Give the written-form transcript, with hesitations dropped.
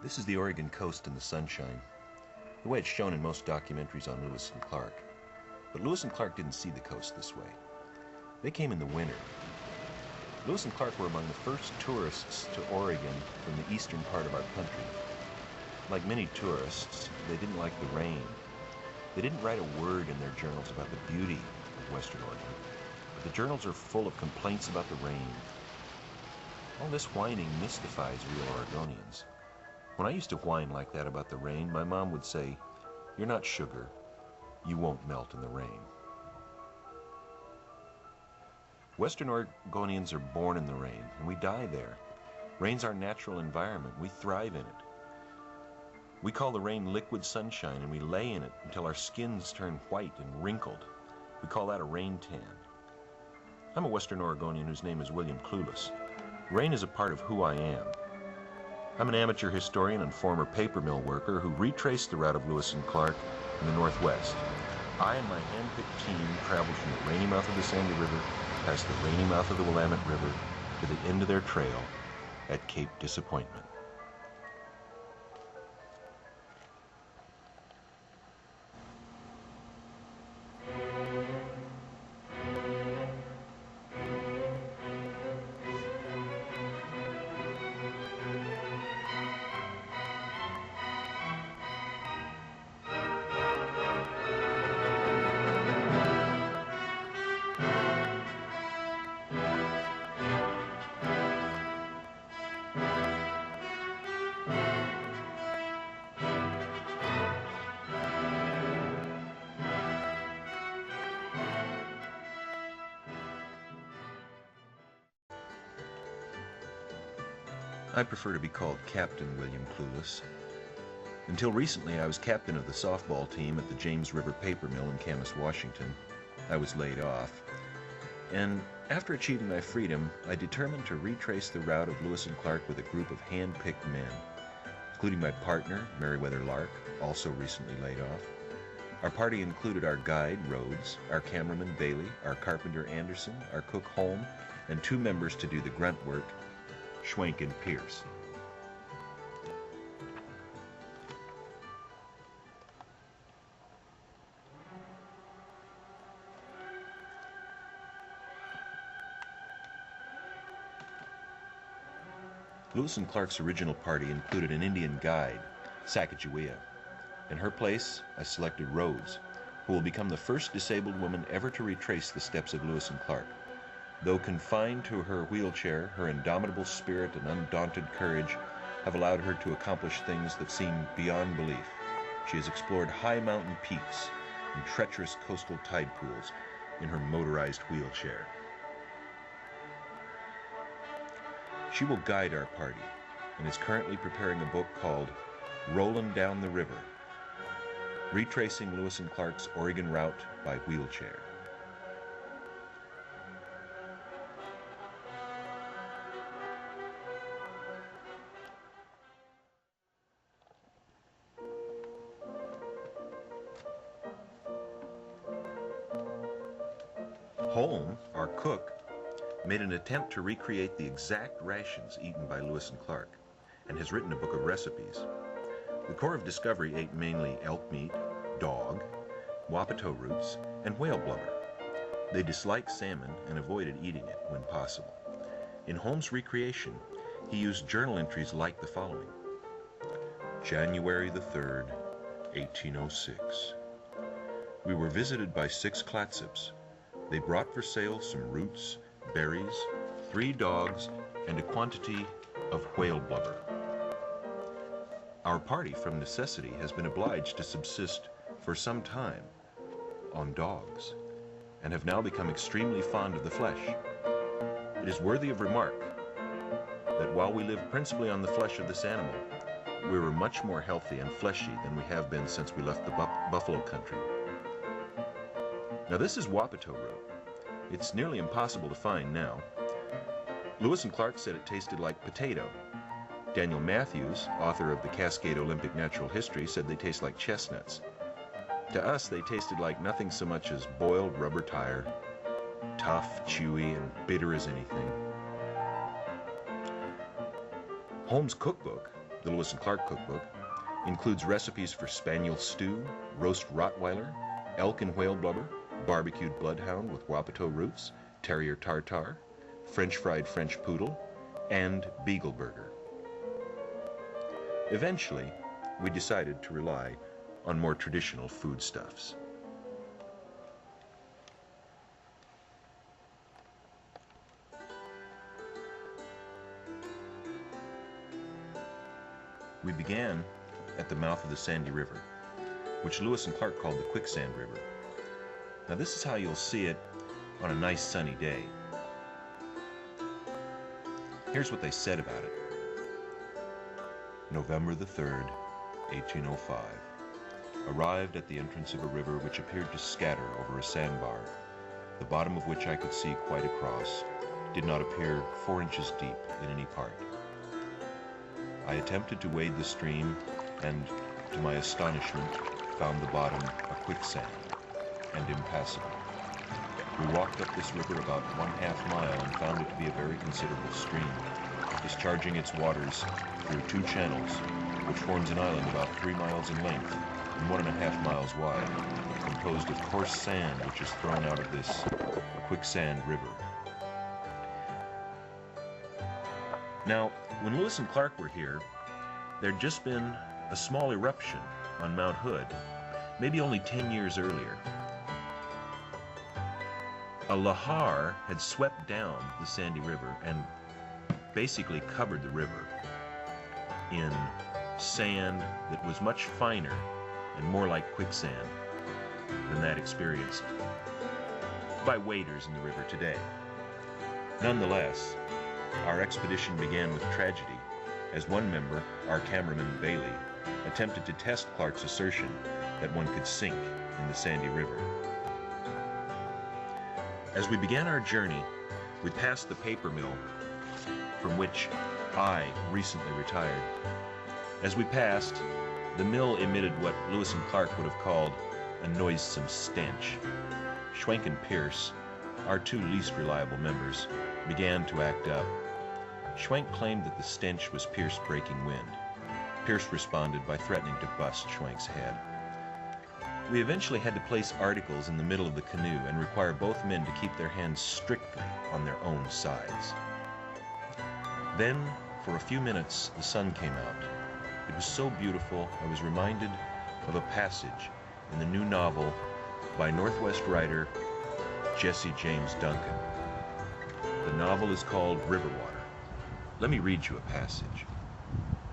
This is the Oregon coast in the sunshine, the way it's shown in most documentaries on Lewis and Clark. But Lewis and Clark didn't see the coast this way. They came in the winter. Lewis and Clark were among the first tourists to Oregon from the eastern part of our country. Like many tourists, they didn't like the rain. They didn't write a word in their journals about the beauty of Western Oregon, but the journals are full of complaints about the rain. All this whining mystifies real Oregonians. When I used to whine like that about the rain, my mom would say, "You're not sugar. You won't melt in the rain." Western Oregonians are born in the rain, and we die there. Rain's our natural environment. We thrive in it. We call the rain liquid sunshine, and we lay in it until our skins turn white and wrinkled. We call that a rain tan. I'm a Western Oregonian whose name is William Clueless. Rain is a part of who I am. I'm an amateur historian and former paper mill worker who retraced the route of Lewis and Clark in the Northwest. I and my hand-picked team traveled from the rainy mouth of the Sandy River, past the rainy mouth of the Willamette River, to the end of their trail at Cape Disappointment. I prefer to be called Captain William Clueless. Until recently, I was captain of the softball team at the James River Paper Mill in Camas, Washington. I was laid off. And after achieving my freedom, I determined to retrace the route of Lewis and Clark with a group of hand-picked men, including my partner, Meriwether Lark, also recently laid off. Our party included our guide, Rhodes, our cameraman, Bailey, our carpenter, Anderson, our cook, Holm, and 2 members to do the grunt work, Schwenk and Pierce. Lewis and Clark's original party included an Indian guide, Sacagawea. In her place, I selected Rhodes, who will become the first disabled woman ever to retrace the steps of Lewis and Clark. Though confined to her wheelchair, her indomitable spirit and undaunted courage have allowed her to accomplish things that seem beyond belief. She has explored high mountain peaks and treacherous coastal tide pools in her motorized wheelchair. She will guide our party and is currently preparing a book called Rollin' Down the River, retracing Lewis and Clark's Oregon route by wheelchair. Holm, our cook, made an attempt to recreate the exact rations eaten by Lewis and Clark, and has written a book of recipes. The Corps of Discovery ate mainly elk meat, dog, wapato roots, and whale blubber. They disliked salmon and avoided eating it when possible. In Holm's recreation, he used journal entries like the following. January the 3rd, 1806. We were visited by 6 Clatsips. They brought for sale some roots, berries, 3 dogs, and a quantity of whale blubber. Our party, from necessity, has been obliged to subsist for some time on dogs, and have now become extremely fond of the flesh. It is worthy of remark that while we live principally on the flesh of this animal, we were much more healthy and fleshy than we have been since we left the buffalo country. Now this is wapato root. It's nearly impossible to find now. Lewis and Clark said it tasted like potato. Daniel Matthews, author of the Cascade Olympic Natural History, said they taste like chestnuts. To us, they tasted like nothing so much as boiled rubber tire, tough, chewy, and bitter as anything. Holmes' cookbook the Lewis and Clark cookbook, includes recipes for spaniel stew, roast Rottweiler, elk and whale blubber, barbecued bloodhound with Wapato roofs, terrier tartare, French fried French poodle, and beagle burger. Eventually, we decided to rely on more traditional foodstuffs. We began at the mouth of the Sandy River, which Lewis and Clark called the Quicksand River. Now this is how you'll see it on a nice sunny day. Here's what they said about it. November the 3rd, 1805. Arrived at the entrance of a river which appeared to scatter over a sandbar, the bottom of which I could see quite across, did not appear 4 inches deep in any part. I attempted to wade the stream and, to my astonishment, found the bottom a quicksand and impassable. We walked up this river about 1/2 mile and found it to be a very considerable stream, discharging its waters through 2 channels, which forms an island about 3 miles in length and 1½ miles wide, composed of coarse sand which is thrown out of this quicksand river. Now, when Lewis and Clark were here, there'd just been a small eruption on Mount Hood, maybe only 10 years earlier. A lahar had swept down the Sandy River and basically covered the river in sand that was much finer and more like quicksand than that experienced by waders in the river today. Nonetheless, our expedition began with tragedy, as one member, our cameraman Bailey, attempted to test Clark's assertion that one could sink in the Sandy River. As we began our journey, we passed the paper mill from which I recently retired. As we passed, the mill emitted what Lewis and Clark would have called a noisome stench. Schwenk and Pierce, our 2 least reliable members, began to act up. Schwenk claimed that the stench was Pierce breaking wind. Pierce responded by threatening to bust Schwenk's head. We eventually had to place articles in the middle of the canoe and require both men to keep their hands strictly on their own sides. Then, for a few minutes, the sun came out. It was so beautiful, I was reminded of a passage in the new novel by Northwest writer Jesse James Duncan. The novel is called Riverwater. Let me read you a passage.